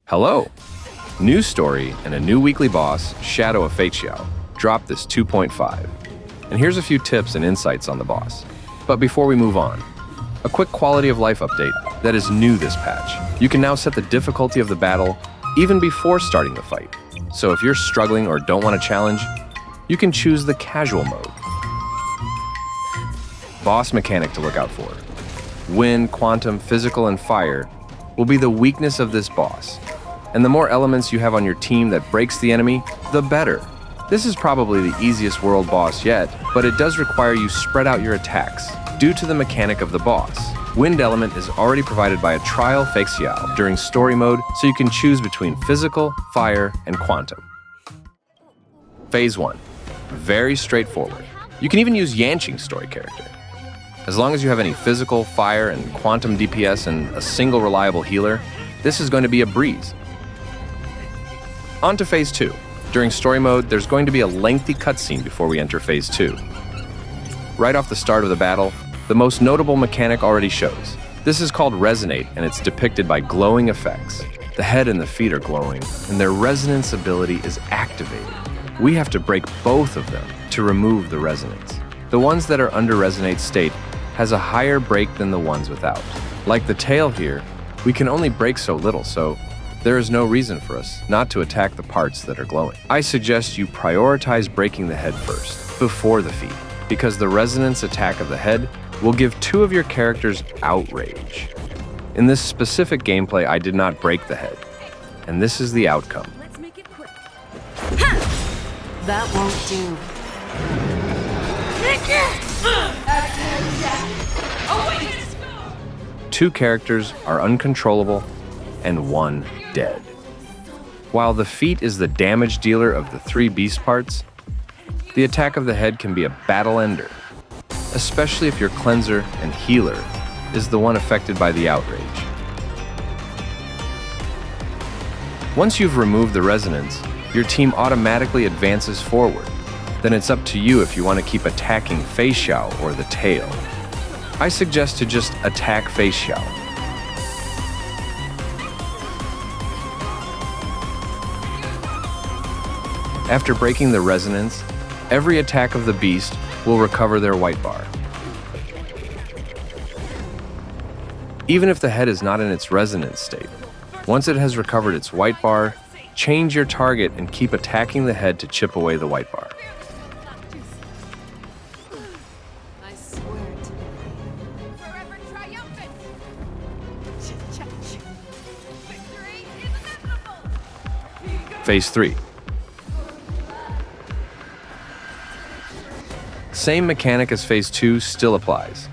Hello! New story and a new weekly boss, Shadow of Feixiao, dropped this 2.5. And here's a few tips and insights on the boss. But before we move on, a quick quality of life update that is new this patch. You can now set the difficulty of the battle even before starting the fight. So if you're struggling or don't want a challenge, you can choose the casual mode. Boss mechanic to look out for. Wind, quantum, physical, and fire will be the weakness of this boss. And the more elements you have on your team that breaks the enemy, the better. This is probably the easiest world boss yet, but it does require you spread out your attacks due to the mechanic of the boss. Wind element is already provided by a trial Feixiao during story mode, so you can choose between physical, fire, and quantum. Phase 1. Very straightforward. You can even use Yanqing's story character. As long as you have any physical, fire, and quantum DPS and a single reliable healer, this is going to be a breeze. On to Phase 2. During story mode, there's going to be a lengthy cutscene before we enter Phase 2. Right off the start of the battle, the most notable mechanic already shows. This is called Resonate, and it's depicted by glowing effects. The head and the feet are glowing, and their resonance ability is activated. We have to break both of them to remove the resonance. The ones that are under Resonate state has a higher break than the ones without. Like the tail here, we can only break so little, so there is no reason for us not to attack the parts that are glowing. I suggest you prioritize breaking the head first, before the feet, because the resonance attack of the head will give two of your characters outrage. In this specific gameplay, I did not break the head, and this is the outcome. Let's make it quick. That won't do. Two characters are uncontrollable, and one dead. While the feet is the damage dealer of the three beast parts, the attack of the head can be a battle ender, especially if your cleanser and healer is the one affected by the outrage. Once you've removed the resonance, your team automatically advances forward. Then it's up to you if you want to keep attacking Feixiao or the tail. I suggest to just attack Feixiao. After breaking the resonance, every attack of the beast will recover their white bar. Even if the head is not in its resonance state, once it has recovered its white bar, change your target and keep attacking the head to chip away the white bar. I swear to you. Forever triumphant! Victory is inevitable! Phase 3. Same mechanic as Phase 2 still applies.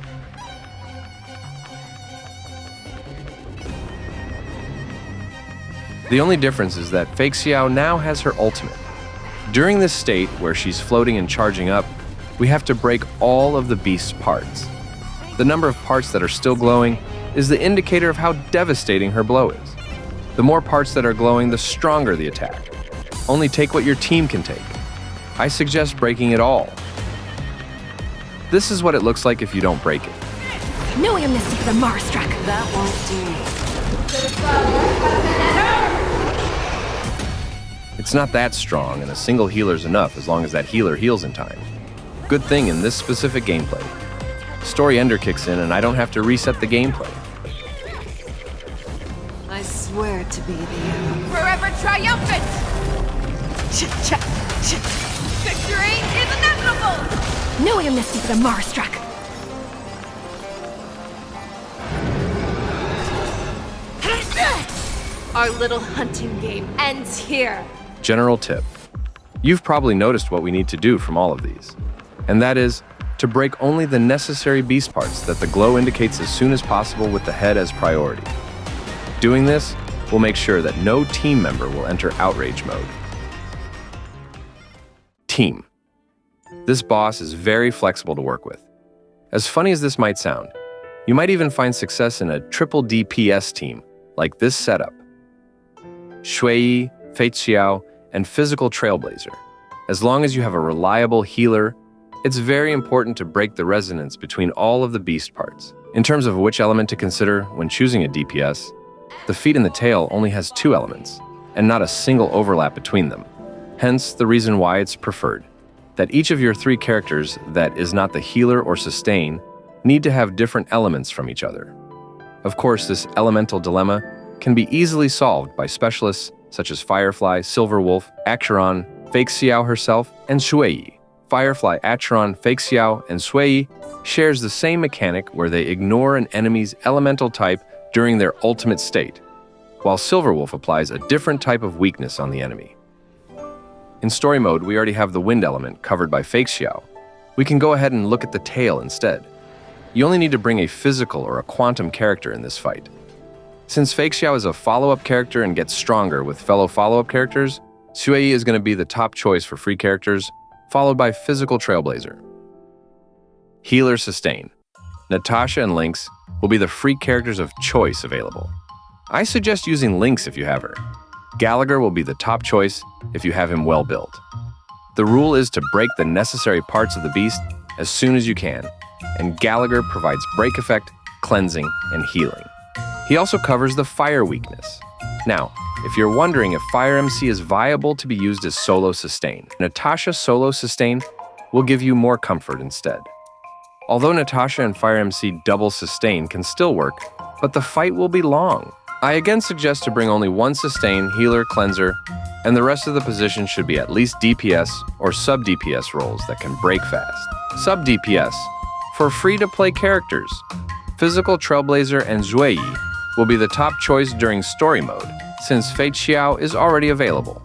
The only difference is that Feixiao now has her ultimate. During this state, where she's floating and charging up, we have to break all of the beast's parts. The number of parts that are still glowing is the indicator of how devastating her blow is. The more parts that are glowing, the stronger the attack. Only take what your team can take. I suggest breaking it all. This is what it looks like if you don't break it. No amnesty for the Marstruck. That won't do. It's not that strong, and a single healer's enough as long as that healer heals in time. Good thing in this specific gameplay. Story Ender kicks in and I don't have to reset the gameplay. I swear to be the end. Forever triumphant! Victory is inevitable! No amnesty for the Marstruck! Our little hunting game ends here. General tip. You've probably noticed what we need to do from all of these, and that is to break only the necessary beast parts that the glow indicates as soon as possible with the head as priority. Doing this will make sure that no team member will enter outrage mode. Team. This boss is very flexible to work with. As funny as this might sound, you might even find success in a triple DPS team like this setup. Shui, Feixiao, and Physical Trailblazer. As long as you have a reliable healer, it's very important to break the resonance between all of the beast parts. In terms of which element to consider when choosing a DPS, The feet and the tail only has 2 elements, and not a single overlap between them. Hence, the reason why it's preferred. That each of your 3 characters that is not the healer or sustain need to have different elements from each other. Of course, this elemental dilemma can be easily solved by specialists such as Firefly, Silverwolf, Acheron, Feixiao herself, and Shuei. Firefly, Acheron, Feixiao, and Shuei shares the same mechanic where they ignore an enemy's elemental type during their ultimate state, while Silverwolf applies a different type of weakness on the enemy. In story mode, we already have the wind element covered by Feixiao. We can go ahead and look at the tail instead. You only need to bring a physical or a quantum character in this fight. Since Feixiao is a follow-up character and gets stronger with fellow follow-up characters, Shuei is going to be the top choice for free characters, followed by physical Trailblazer. Healer Sustain. Natasha and Lynx will be the free characters of choice available. I suggest using Lynx if you have her. Gallagher will be the top choice if you have him well built. The rule is to break the necessary parts of the beast as soon as you can, and Gallagher provides break effect, cleansing, and healing. He also covers the fire weakness. Now, if you're wondering if Fire MC is viable to be used as solo sustain, Natasha solo sustain will give you more comfort instead. Although Natasha and Fire MC double sustain can still work, but the fight will be long. I again suggest to bring only 1 sustain, healer, cleanser, and the rest of the position should be at least DPS or sub-DPS roles that can break fast. Sub-DPS, for free-to-play characters, Physical Trailblazer and Shuei will be the top choice during story mode, since Feixiao is already available.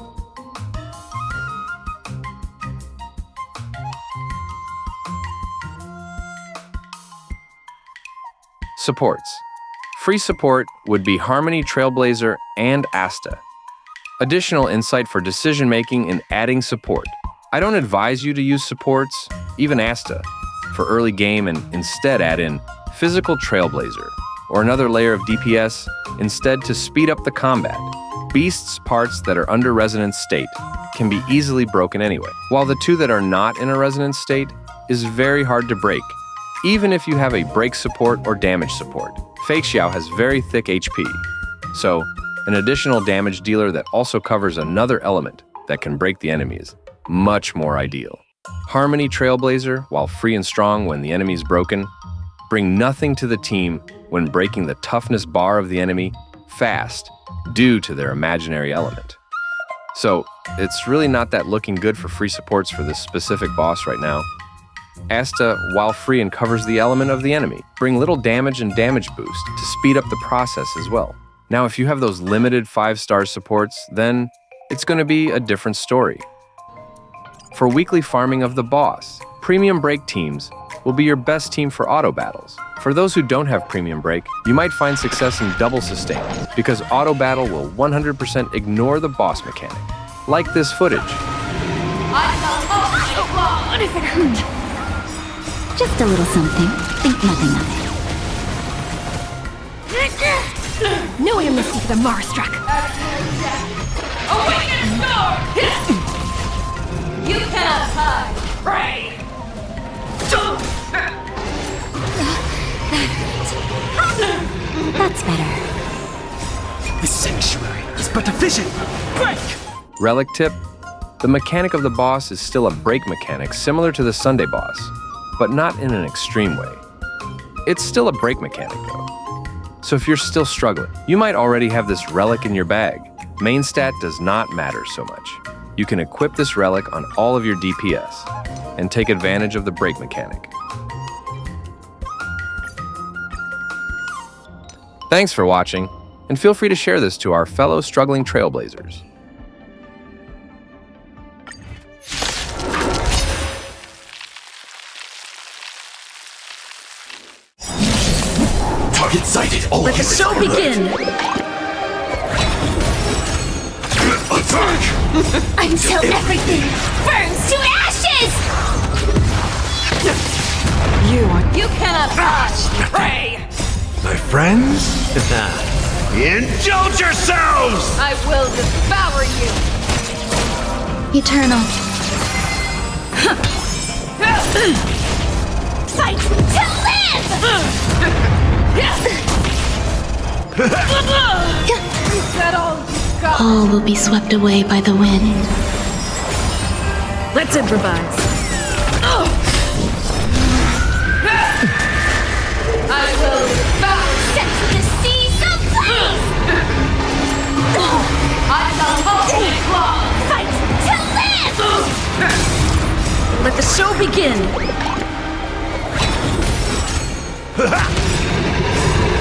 Supports. Free support would be Harmony, Trailblazer, and Asta. Additional insight for decision-making and adding support. I don't advise you to use supports, even Asta, for early game and instead add in Physical Trailblazer, or another layer of DPS, instead to speed up the combat. Beasts' parts that are under resonance state can be easily broken anyway, while the 2 that are not in a resonance state is very hard to break, even if you have a break support or damage support. Feixiao has very thick HP, so an additional damage dealer that also covers another element that can break the enemy is much more ideal. Harmony Trailblazer, while free and strong when the enemy is broken, bring nothing to the team when breaking the toughness bar of the enemy fast due to their imaginary element. So, it's really not that looking good for free supports for this specific boss right now. Asta, while free and covers the element of the enemy, bring little damage and damage boost to speed up the process as well. Now, if you have those limited 5-star supports, then it's going to be a different story. For weekly farming of the boss, Premium Break teams will be your best team for auto battles. For those who don't have Premium Break, you might find success in double sustain, because auto battle will 100% ignore the boss mechanic. Like this footage. What if it hurt? Just a little something. Think nothing of it. No amnesty for the Marstruck. Awaken storm! You cannot hide! Pray! That's better. The sanctuary is but a vision. Break! Relic tip: the mechanic of the boss is still a break mechanic similar to the Sunday boss, but not in an extreme way. It's still a break mechanic though. So if you're still struggling, you might already have this relic in your bag. Main stat does not matter so much. You can equip this relic on all of your DPS and take advantage of the break mechanic. Thanks for watching, and feel free to share this to our fellow struggling Trailblazers. Target sighted. All Let the show begin! Attack! Until everything burns to ashes! You cannot hide! Pray! My friends, indulge yourselves! I will devour you! Eternal. Fight to live! That all you've got. All will be swept away by the wind. Let's improvise. I will bow. Set to the seas of blaze! I'm the ultimate claw. Fight to live! Let the show begin.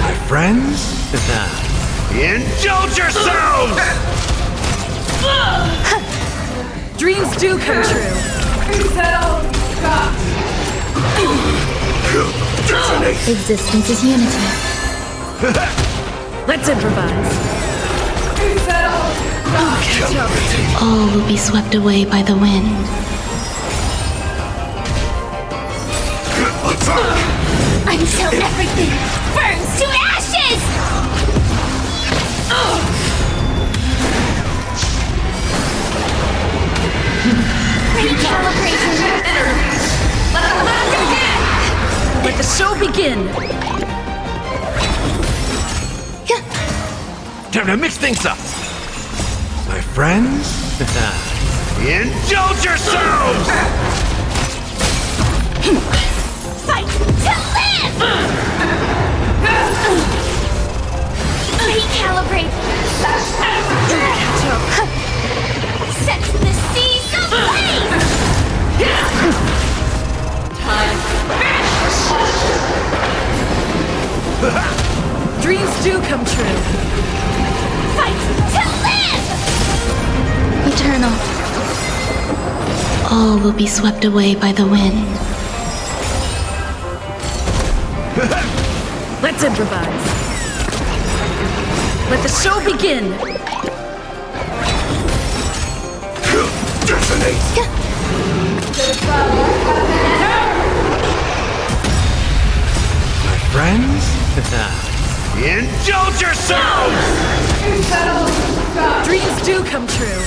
My friends? Indulge yourselves! Dreams do come true. That all you've got. Detonate! Existence is unity. Let's improvise. That all you've got. All will be swept away by the wind. Attack! Until everything burns to ashes! Recalibration! Let the show begin. Time to mix things up! My friends? Indulge yourselves! Fight to live! Recalibrate! Set the seas ablaze! Dreams do come true. Fight to live! Eternal. All will be swept away by the wind. Let's improvise. Let the show begin. Detonate! My friends? Indulge yourselves! Dreams do come true.